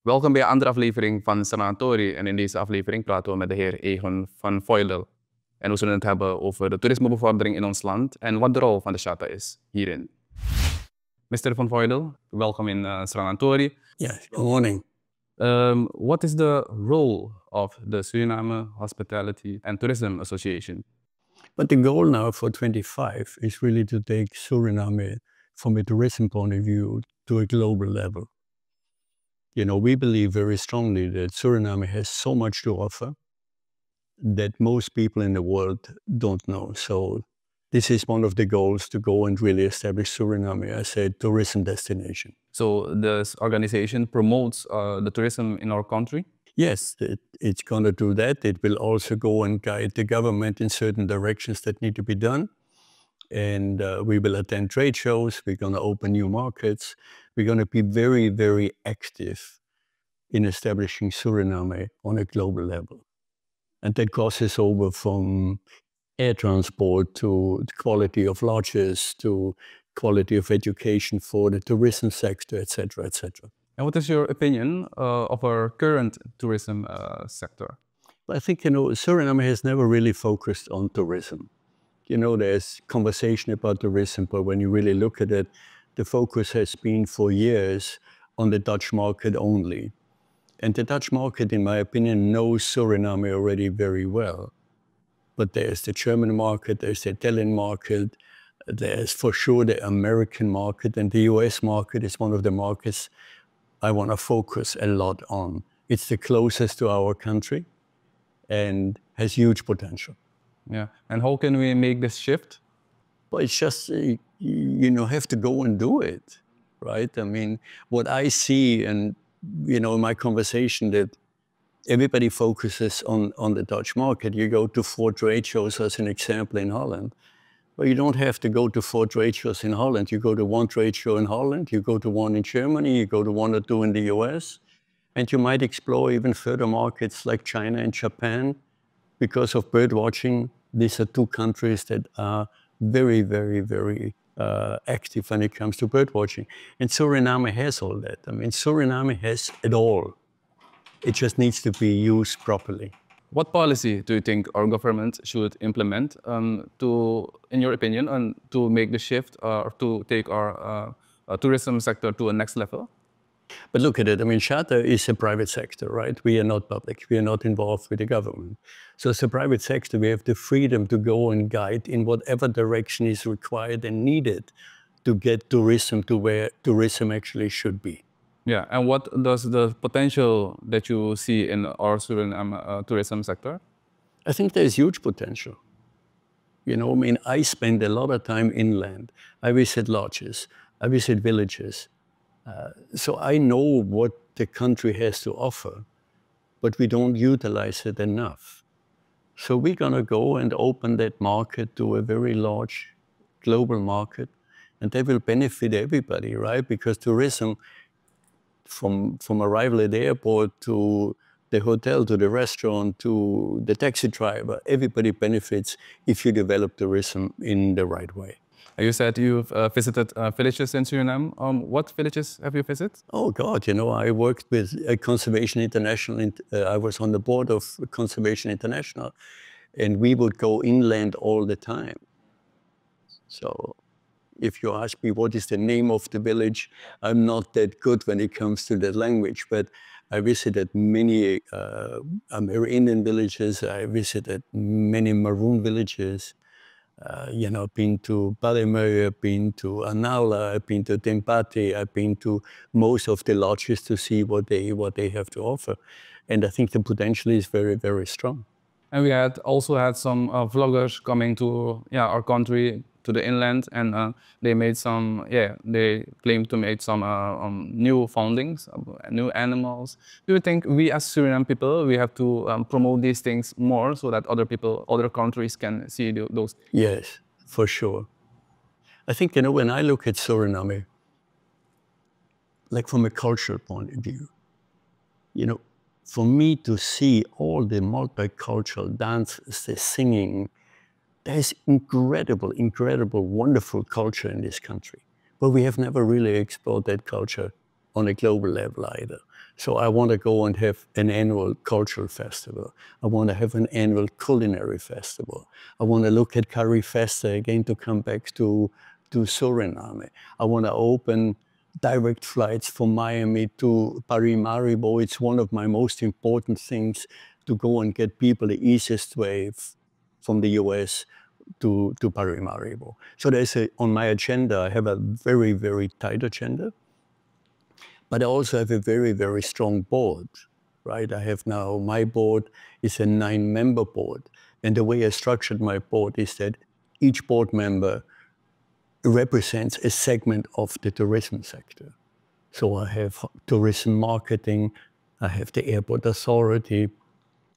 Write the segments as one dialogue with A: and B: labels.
A: Welkom bij een andere aflevering van Sanatori. En in deze aflevering praten we met de heer Egon van Foidl. En we zullen het hebben over de toerismebevordering in ons land en wat de rol van de Chata is hierin. Mr. van Foidl, welkom in Sanatori.
B: Yes, good morning.
A: What is the role of the Suriname Hospitality and Tourism Association?
B: But the goal now for 25 is really to take Suriname from a tourism point of view to a global level. You know, we believe very strongly that Suriname has so much to offer that most people in the world don't know. So this is one of the goals, to go and really establish Suriname as a tourism destination.
A: So this organization promotes the tourism in our country?
B: Yes, it's going to do that. It will also go and guide the government in certain directions that need to be done. And we will attend trade shows. We're going to open new markets. We're going to be very, very active in establishing Suriname on a global level. And that crosses over from air transport to the quality of lodges, to quality of education for the tourism sector, etc., etc.
A: And what is your opinion of our current tourism sector?
B: I think, you know, Suriname has never really focused on tourism. You know, there's conversation about tourism, but when you really look at it, the focus has been for years on the Dutch market only. And the Dutch market, in my opinion, knows Suriname already very well. But there's the German market, there's the Italian market, there's for sure the American market, and the US market is one of the markets I want to focus a lot on. It's the closest to our country and has huge potential.
A: Yeah, and how can we make this shift?
B: Well, it's just, you know, have to go and do it, right? I mean, what I see, and, you know, in my conversation, that everybody focuses on the Dutch market. You go to 4 trade shows, as an example, in Holland. Well, you don't have to go to 4 trade shows in Holland. You go to 1 trade show in Holland, you go to 1 in Germany, you go to 1 or 2 in the US, and you might explore even further markets like China and Japan. Because of bird watching, these are 2 countries that are very, very, very active when it comes to bird watching. And Suriname has all that. I mean, Suriname has it all. It just needs to be used properly.
A: What policy do you think our government should implement to, in your opinion, to make the shift or to take our tourism sector to a next level?
B: But look at it, I mean, Chata is a private sector, right? We are not public, we are not involved with the government. So as a private sector, we have the freedom to go and guide in whatever direction is required and needed to get tourism to where tourism actually should be.
A: Yeah, and what does the potential that you see in our Suriname tourism sector?
B: I think there's huge potential. You know, I mean, I spend a lot of time inland. I visit lodges, I visit villages. So I know what the country has to offer, but we don't utilize it enough. So we're going to go and open that market to a very large global market, and that will benefit everybody, right? Because tourism, from arrival at the airport to the hotel, to the restaurant, to the taxi driver, everybody benefits if you develop tourism in the right way.
A: You said you've visited villages in Suriname. What villages have you visited?
B: Oh God, you know, I worked with Conservation International. I was on the board of Conservation International, and we would go inland all the time. So if you ask me what is the name of the village, I'm not that good when it comes to that language, but I visited many Indian villages. I visited many Maroon villages. You know, I've been to Balimeu, I've been to Anala, I've been to Tempate, I've been to most of the lodges to see what they have to offer. And I think the potential is very, very strong.
A: And we also had some vloggers coming to our country, to the inland, and they made some, they claimed to make some new findings, new animals. Do you think we as Suriname people, we have to promote these things more so that other people, other countries can see those?
B: Yes, for sure. I think, you know, when I look at Suriname, like from a cultural point of view, you know, for me to see all the multicultural dances, the singing, there's incredible, incredible, wonderful culture in this country. But we have never really explored that culture on a global level either. So I want to go and have an annual cultural festival. I want to have an annual culinary festival. I want to look at Curry Festa again to come back to Suriname. I want to open direct flights from Miami to Paramaribo. It's one of my most important things to go and get people the easiest way from the US to Paramaribo. So on my agenda, I have a very, very tight agenda. But I also have a very, very strong board, right? I have now, my board is a 9-member board. And the way I structured my board is that each board member represents a segment of the tourism sector. So I have tourism marketing, I have the airport authority,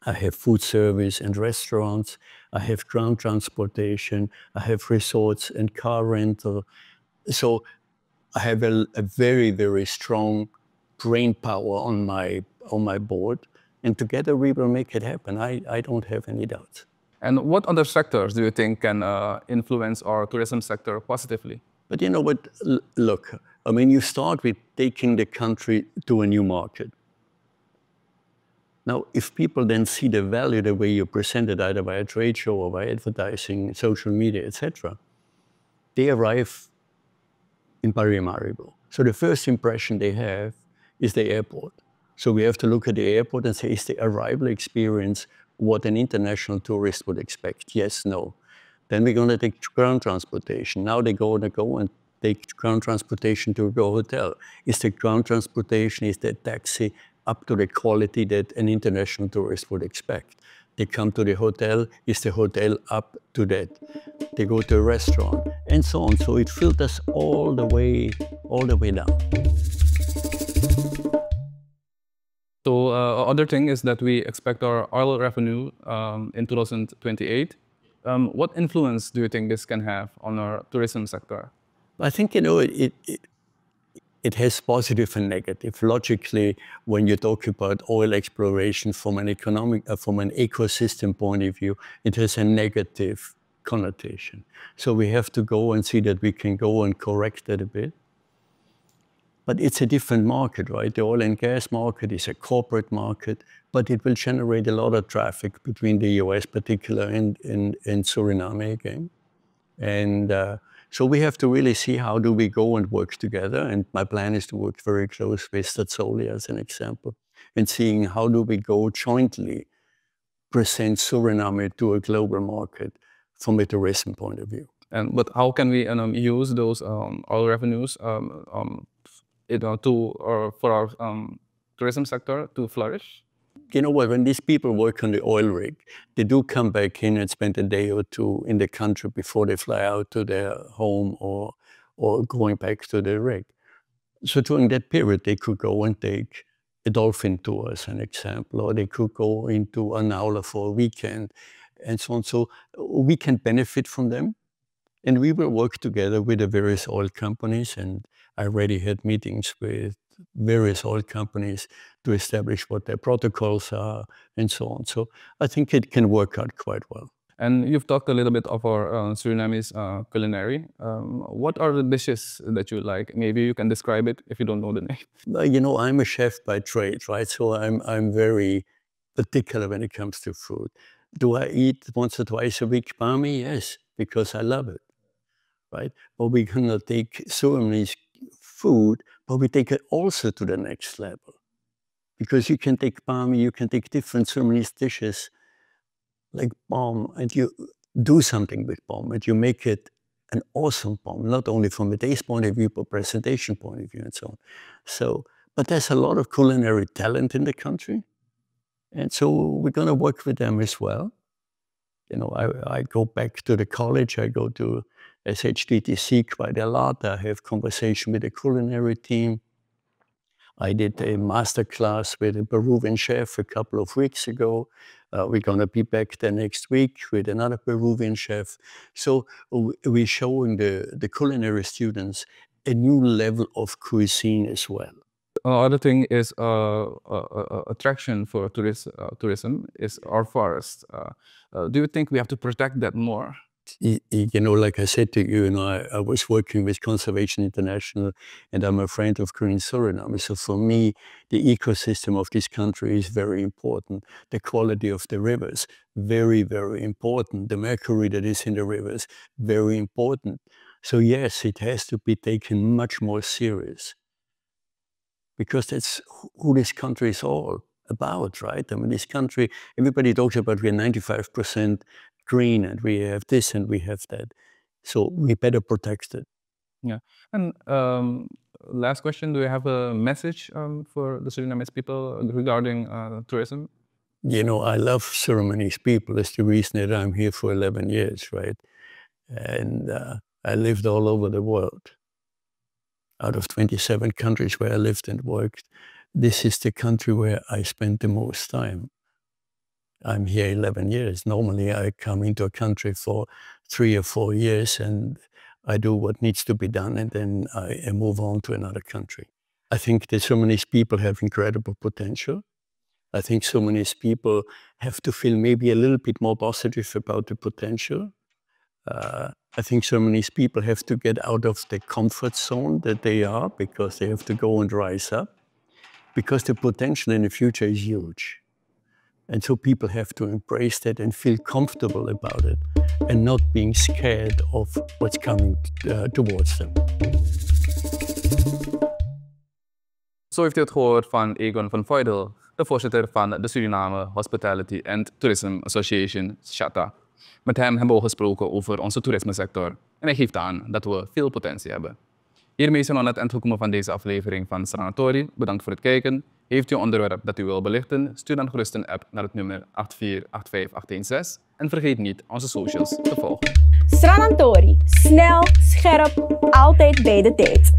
B: I have food service and restaurants, I have ground transportation, I have resorts and car rental. So I have a very, very strong brain power on my board, and together we will make it happen. I don't have any doubts.
A: And what other sectors do you think can influence our tourism sector positively?
B: But you know what, look, I mean, you start with taking the country to a new market. Now, if people then see the value the way you present it, either by a trade show or by advertising, social media, etc., they arrive in Paramaribo. So the first impression they have is the airport. So we have to look at the airport and say, is the arrival experience what an international tourist would expect? Yes, no. Then we're going to take ground transportation. Now they're going to go and take ground transportation to the hotel. Is the ground transportation, is the taxi up to the quality that an international tourist would expect? They come to the hotel, is the hotel up to that? They go to a restaurant, and so on. So it filters all the way down.
A: So other thing is that we expect our oil revenue in 2028. What influence do you think this can have on our tourism sector?
B: I think, you know, it has positive and negative. Logically, when you talk about oil exploration from an from an ecosystem point of view, it has a negative connotation. So we have to go and see that we can go and correct that a bit. But it's a different market, right? The oil and gas market is a corporate market, but it will generate a lot of traffic between the US, particularly in Suriname again. And so we have to really see how do we go and work together. And my plan is to work very close with Stazzoli as an example, and seeing how do we go jointly present Suriname to a global market from a tourism point of view.
A: But how can we use those oil revenues for our tourism sector to flourish?
B: You know what, when these people work on the oil rig, they do come back in and spend a day or two in the country before they fly out to their home or going back to the rig. So during that period, they could go and take a dolphin tour as an example, or they could go into an aula for a weekend and so on. So we can benefit from them. And we will work together with the various oil companies. And I already had meetings with various oil companies to establish what their protocols are and so on. So I think it can work out quite well.
A: And you've talked a little bit of our Surinamese culinary. What are the dishes that you like? Maybe you can describe it if you don't know the name.
B: You know, I'm a chef by trade, right? So I'm very particular when it comes to food. Do I eat once or twice a week palmy? Yes, because I love it, right? But we're gonna take Surinamese food, but we take it also to the next level. Because you can take palmy, you can take different Surinamese dishes like palm, and you do something with palm, and you make it an awesome palm, not only from a taste point of view, but presentation point of view and so on. So, but there's a lot of culinary talent in the country. And so we're gonna work with them as well. You know, I go back to the college, I go to SHTTC quite a lot. I have conversation with the culinary team. I did a master class with a Peruvian chef a couple of weeks ago. We're going to be back there next week with another Peruvian chef. So we're showing the culinary students a new level of cuisine as well.
A: Other thing is attraction for tourism is our forest. Do you think we have to protect that more?
B: like I said to you, I was working with Conservation International, and I'm a friend of Green Suriname. So for me, the ecosystem of this country is very important. The quality of the rivers, very, very important. The mercury that is in the rivers, very important. So yes, it has to be taken much more serious, because that's who this country is all about, right? I mean, this country, everybody talks about we're 95% green and we have this and we have that. So we better protect it.
A: Yeah. And last question, do you have a message for the Surinamese people regarding tourism?
B: I love Surinamese people. That's the reason that I'm here for 11 years, right? And I lived all over the world. Out of 27 countries where I lived and worked, this is the country where I spent the most time. I'm here 11 years. Normally, I come into a country for 3 or 4 years and I do what needs to be done, and then I move on to another country. I think that Surinamese people have incredible potential. I think Surinamese people have to feel maybe a little bit more positive about the potential. I think Surinamese people have to get out of the comfort zone that they are, because they have to go and rise up, because the potential in the future is huge. And so people have to embrace that and feel comfortable about it, and not being scared of what's coming towards them.
A: Zo heeft u het gehoord van Egon van Foidl, de voorzitter van de Suriname Hospitality and Tourism Association, SHATA. Met hem hebben we gesproken over onze toerismesector en hij geeft aan dat we veel potentie hebben. Hiermee zijn we aan het eind gekomen van deze aflevering van Stranatori. Bedankt voor het kijken. Heeft u een onderwerp dat u wil belichten? Stuur dan gerust een app naar het nummer 8485816 en vergeet niet onze socials te volgen.
C: Stranatori, snel, scherp, altijd bij de tijd.